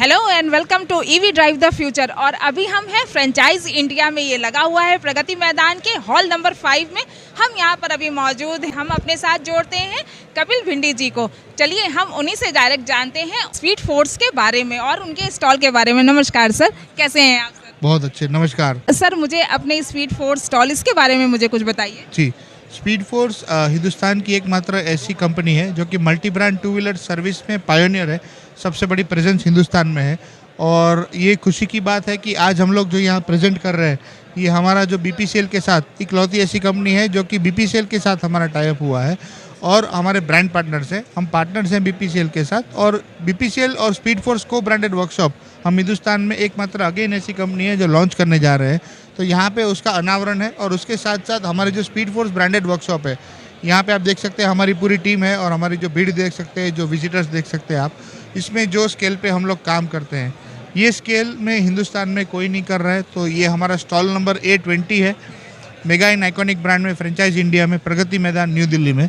Hello and welcome to EV drive the future. और अभी हम हैं फ्रेंचाइज इंडिया में, ये लगा हुआ है प्रगति मैदान के हॉल नंबर 5 में। हम यहाँ पर अभी मौजूद हैं। हम अपने साथ जोड़ते हैं कपिल भिंडी जी को। चलिए हम उन्हीं से डायरेक्ट जानते हैं स्पीड फोर्स के बारे में और उनके स्टॉल के बारे में। नमस्कार सर, कैसे हैं आप सर? बहुत अच्छे, नमस्कार सर। मुझे अपने स्पीड फोर्स स्टॉल इसके बारे में मुझे कुछ बताइए। जी, स्पीड फोर्स हिंदुस्तान की एकमात्र ऐसी कंपनी है जो कि multi brand two wheeler service में पायोनियर है। सबसे बड़ी प्रेजेंस हिंदुस्तान में है और ये खुशी की बात है कि आज हम लोग जो यहाँ प्रेजेंट कर रहे हैं, ये हमारा जो बीपीसीएल के साथ इकलौती ऐसी कंपनी है जो कि बीपीसीएल के साथ हमारा टाई अप हुआ है और हमारे ब्रांड पार्टनर्स हैं। हम पार्टनर्स हैं बीपीसीएल के साथ और बीपीसीएल और स्पीड फोर्स को ब्रांडेड वर्कशॉप हम हिंदुस्तान में एकमात्र अगेन ऐसी कंपनी है जो लॉन्च करने जा रहे हैं। तो यहाँ पे उसका अनावरण है और उसके साथ साथ हमारे जो स्पीड फोर्स ब्रांडेड वर्कशॉप है, यहाँ पे आप देख सकते हैं हमारी पूरी टीम है और हमारी जो भीड़ देख सकते हैं, जो विजिटर्स देख सकते हैं आप। इसमें जो स्केल पे हम लोग काम करते हैं, ये स्केल में हिंदुस्तान में कोई नहीं कर रहा है। तो ये हमारा स्टॉल नंबर A20 है, मेगा इन आइकॉनिक ब्रांड में फ्रेंचाइज इंडिया में, प्रगति मैदान न्यू दिल्ली में।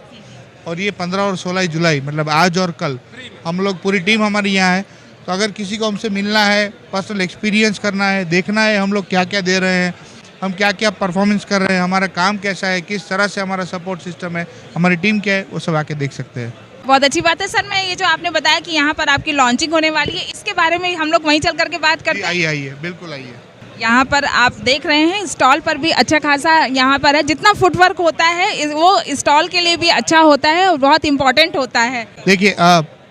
और ये 15 और 16 जुलाई मतलब आज और कल हम लोग पूरी टीम हमारी यहाँ है। तो अगर किसी को हमसे मिलना है, पर्सनल एक्सपीरियंस करना है, देखना है हम लोग क्या क्या दे रहे हैं, हम क्या क्या परफॉर्मेंस कर रहे हैं, हमारा काम कैसा है, किस तरह से हमारा सपोर्ट सिस्टम है, हमारी टीम क्या है, वो सब आके देख सकते हैं। बहुत अच्छी बात है सर। मैं ये जो आपने बताया कि यहाँ पर आपकी लॉन्चिंग होने वाली है, इसके बारे में हम लोग वहीं चल करके बात करते हैं। आइए, बिल्कुल आइए। यहाँ पर आप देख रहे हैं स्टॉल पर भी अच्छा खासा यहाँ पर है। जितना फुटवर्क होता है वो स्टॉल के लिए भी अच्छा होता है और बहुत इम्पोर्टेंट होता है। देखिए,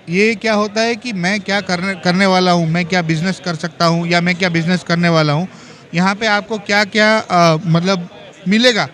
ये क्या होता है कि मैं क्या करने वाला हूँ, मैं क्या बिजनेस कर सकता हूँ या मैं क्या बिजनेस करने वाला हूँ, यहाँ पे आपको क्या क्या मतलब मिलेगा,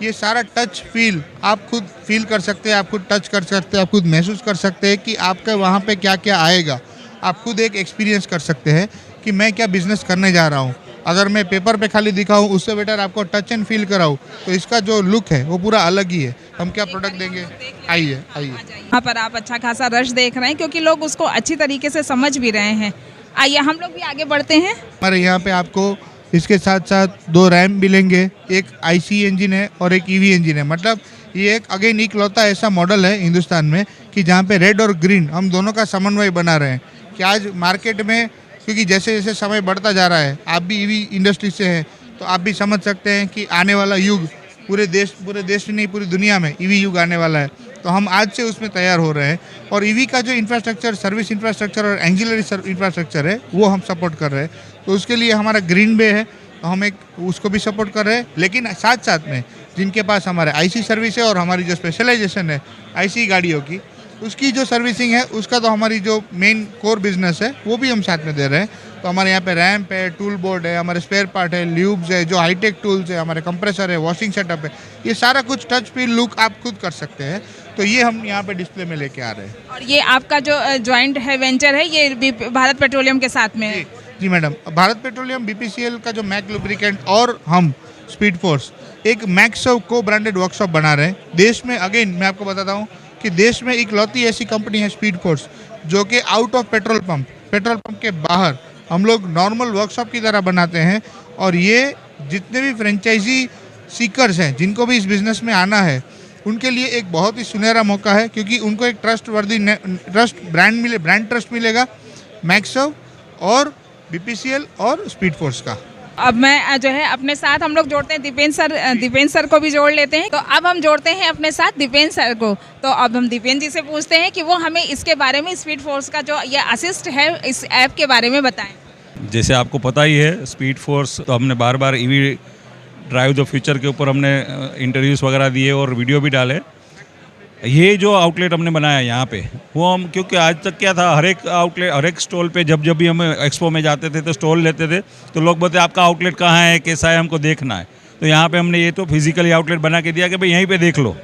ये सारा टच फील आप खुद फील कर सकते हैं, आप खुद टच कर सकते हैं, आप खुद महसूस कर सकते हैं कि आपका वहाँ पे क्या क्या आएगा। आप खुद एक एक्सपीरियंस कर सकते हैं कि मैं क्या बिजनेस करने जा रहा हूँ। अगर मैं पेपर पे खाली दिखाऊँ, उससे बेटर आपको टच एंड फील कराऊँ, तो इसका जो लुक है वो पूरा अलग ही है। हम क्या प्रोडक्ट देंगे, आइए। यहाँ पर आप अच्छा खासा रश देख रहे हैं क्योंकि लोग उसको अच्छी तरीके से समझ भी रहे हैं। आइए हम लोग भी आगे बढ़ते हैं। हमारे यहाँ पे आपको इसके साथ साथ 2 रैम मिलेंगे, एक आईसी इंजन है और एक ईवी इंजन है। मतलब ये एक अगेन इकलौता ऐसा मॉडल है हिंदुस्तान में कि जहाँ पे रेड और ग्रीन हम दोनों का समन्वय बना रहे हैं। कि आज मार्केट में, क्योंकि जैसे जैसे समय बढ़ता जा रहा है, आप भी ईवी इंडस्ट्री से हैं तो आप भी समझ सकते हैं कि आने वाला युग पूरे देश में नहीं, पूरी दुनिया में ईवी युग आने वाला है। तो हम आज से उसमें तैयार हो रहे हैं और ईवी का जो इंफ्रास्ट्रक्चर, सर्विस इंफ्रास्ट्रक्चर और एंजिलरी इंफ्रास्ट्रक्चर है वो हम सपोर्ट कर रहे हैं। तो उसके लिए हमारा ग्रीन बे है, तो हम एक उसको भी सपोर्ट कर रहे हैं। लेकिन साथ साथ में जिनके पास हमारे आईसी सर्विस है और हमारी जो स्पेशलाइजेशन है आईसी गाड़ियों की, उसकी जो सर्विसिंग है, उसका तो हमारी जो मेन कोर बिजनेस है वो भी हम साथ में दे रहे हैं। तो हमारे यहाँ पे रैम्प है, टूल बोर्ड है, हमारे स्पेयर पार्ट है, ल्यूब्स है, जो हाईटेक टूल्स है, हमारे कंप्रेसर है, वॉशिंग सेटअप है, ये सारा कुछ टच फील लुक आप खुद कर सकते हैं। तो ये हम यहाँ पे डिस्प्ले में लेके आ रहे हैं। और ये आपका जो ज्वाइंट है वेंचर है, ये भी भारत पेट्रोलियम के साथ में है? जी मैडम, भारत पेट्रोलियम, बीपीसीएल का जो मैक लुब्रिकेंट और हम स्पीड फोर्स एक मैक्सव को ब्रांडेड वर्कशॉप बना रहे हैं देश में। अगेन मैं आपको बताता हूँ कि देश में इकलौती ऐसी कंपनी है स्पीड फोर्स जो कि आउट ऑफ पेट्रोल पंप के बाहर हम लोग नॉर्मल वर्कशॉप की तरह बनाते हैं। और ये जितने भी फ्रेंचाइजी सीकर्स हैं, जिनको भी इस बिज़नेस में आना है, उनके लिए एक बहुत ही सुनहरा मौका है क्योंकि उनको एक ब्रांड ट्रस्ट मिलेगा मैक्सव और बीपीसीएल और स्पीड फोर्स का। अब मैं जो है अपने साथ हम लोग जोड़ते हैं दीपेंद्र सर को भी जोड़ लेते हैं। तो अब हम जोड़ते हैं अपने साथ दीपेंद्र सर को। तो अब हम दीपेंद्र जी से पूछते हैं कि वो हमें इसके बारे में, स्पीड फोर्स का जो ये असिस्ट है, इस ऐप के बारे में बताएं। जैसे आपको पता ही है, स्पीड फोर्स तो हमने बार बार ईवी ड्राइव द फ्यूचर के ऊपर हमने इंटरव्यूज़ वगैरह दिए और वीडियो भी डाले। ये जो आउटलेट हमने बनाया यहाँ पे, वो हम, क्योंकि आज तक क्या था, हर एक आउटलेट, हर एक स्टॉल पे जब भी हम एक्सपो में जाते थे तो स्टॉल लेते थे तो लोग बोलते आपका आउटलेट कहाँ है, कैसा है, हमको देखना है। तो यहाँ पे हमने ये तो फिजिकली आउटलेट बना के दिया कि भाई यहीं पे देख लो।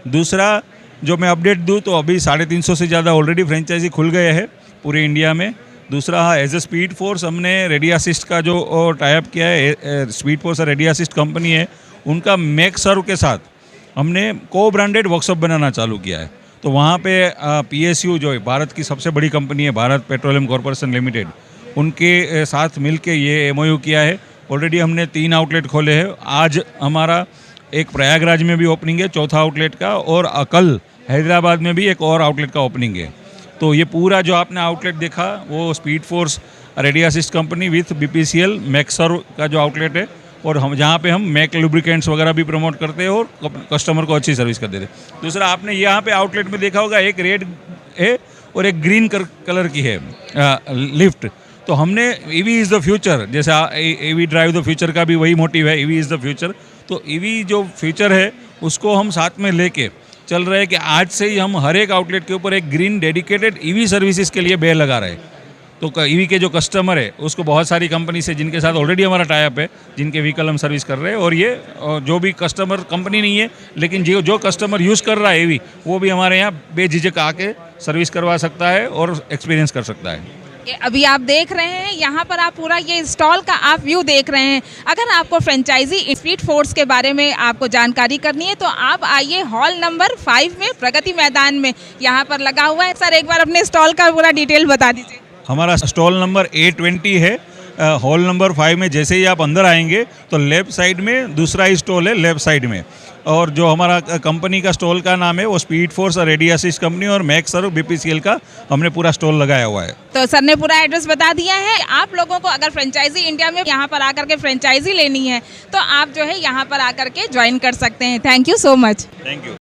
दूसरा जो मैं अपडेट दूँ तो अभी 350 से ज़्यादा ऑलरेडी फ्रेंचाइजी खुल गए हैं पूरे इंडिया में। दूसरा, एज ए स्पीड फोर्स हमने रेडी असिस्ट का जो टाई अप किया है, स्पीड फोर्स और रेडी असिस्ट कंपनी है, उनका मैक सर्व के साथ हमने को ब्रांडेड वर्कशॉप बनाना चालू किया है। तो वहाँ पे PSU जो है, भारत की सबसे बड़ी कंपनी है, भारत पेट्रोलियम कॉरपोरेशन लिमिटेड, उनके साथ मिलके ये MOU किया है। ऑलरेडी हमने 3 आउटलेट खोले हैं। आज हमारा एक प्रयागराज में भी ओपनिंग है, चौथा आउटलेट का, और कल हैदराबाद में भी एक और आउटलेट का ओपनिंग है। तो ये पूरा जो आपने आउटलेट देखा वो speed force ready assist company with BPCL Maxar का जो आउटलेट है, और हम जहाँ पे हम मैक लुब्रिकेंट्स वगैरह भी प्रमोट करते हैं और कस्टमर को अच्छी सर्विस कर देते हैं। दूसरा आपने यहाँ पे आउटलेट में देखा होगा एक रेड है और एक ग्रीन कलर की है लिफ्ट। तो हमने EV इज़ द फ्यूचर, जैसे EV ड्राइव द फ्यूचर का भी वही मोटिव है, EV इज़ द फ्यूचर। तो EV जो फ्यूचर है उसको हम साथ में लेके चल रहे हैं कि आज से ही हम हर एक आउटलेट के ऊपर एक ग्रीन डेडिकेटेड EV सर्विसेज के लिए बेल लगा रहे हैं। तो EV के जो कस्टमर है उसको बहुत सारी कंपनी से जिनके साथ ऑलरेडी हमारा टाई अप है, जिनके व्हीकल हम सर्विस कर रहे हैं, और ये जो भी कस्टमर कंपनी नहीं है लेकिन जो कस्टमर यूज़ कर रहा है EV, वो भी हमारे यहाँ बेझिझक आके सर्विस करवा सकता है और एक्सपीरियंस कर सकता है। अभी आप देख रहे हैं यहाँ पर आप पूरा ये स्टॉल का आप व्यू देख रहे हैं। अगर आपको फ्रेंचाइजी स्पीड फोर्स के बारे में आपको जानकारी करनी है तो आप आइए हॉल नंबर 5 में, प्रगति मैदान में यहाँ पर लगा हुआ है। सर एक बार अपने स्टॉल का पूरा डिटेल बता दीजिए। हमारा स्टॉल नंबर A20 है, हॉल नंबर 5 में। जैसे ही आप अंदर आएंगे तो लेफ्ट साइड में दूसरा ही स्टॉल है, लेफ्ट साइड में। और जो हमारा कंपनी का स्टॉल का नाम है वो speed force ready assist company और मैक्सर BPCL का हमने पूरा स्टॉल लगाया हुआ है। तो सर ने पूरा एड्रेस बता दिया है। आप लोगों को अगर फ्रेंचाइजी इंडिया में यहाँ पर आकर के फ्रेंचाइजी लेनी है तो आप जो है यहाँ पर आकर के ज्वाइन कर सकते हैं। Thank you so much. Thank you.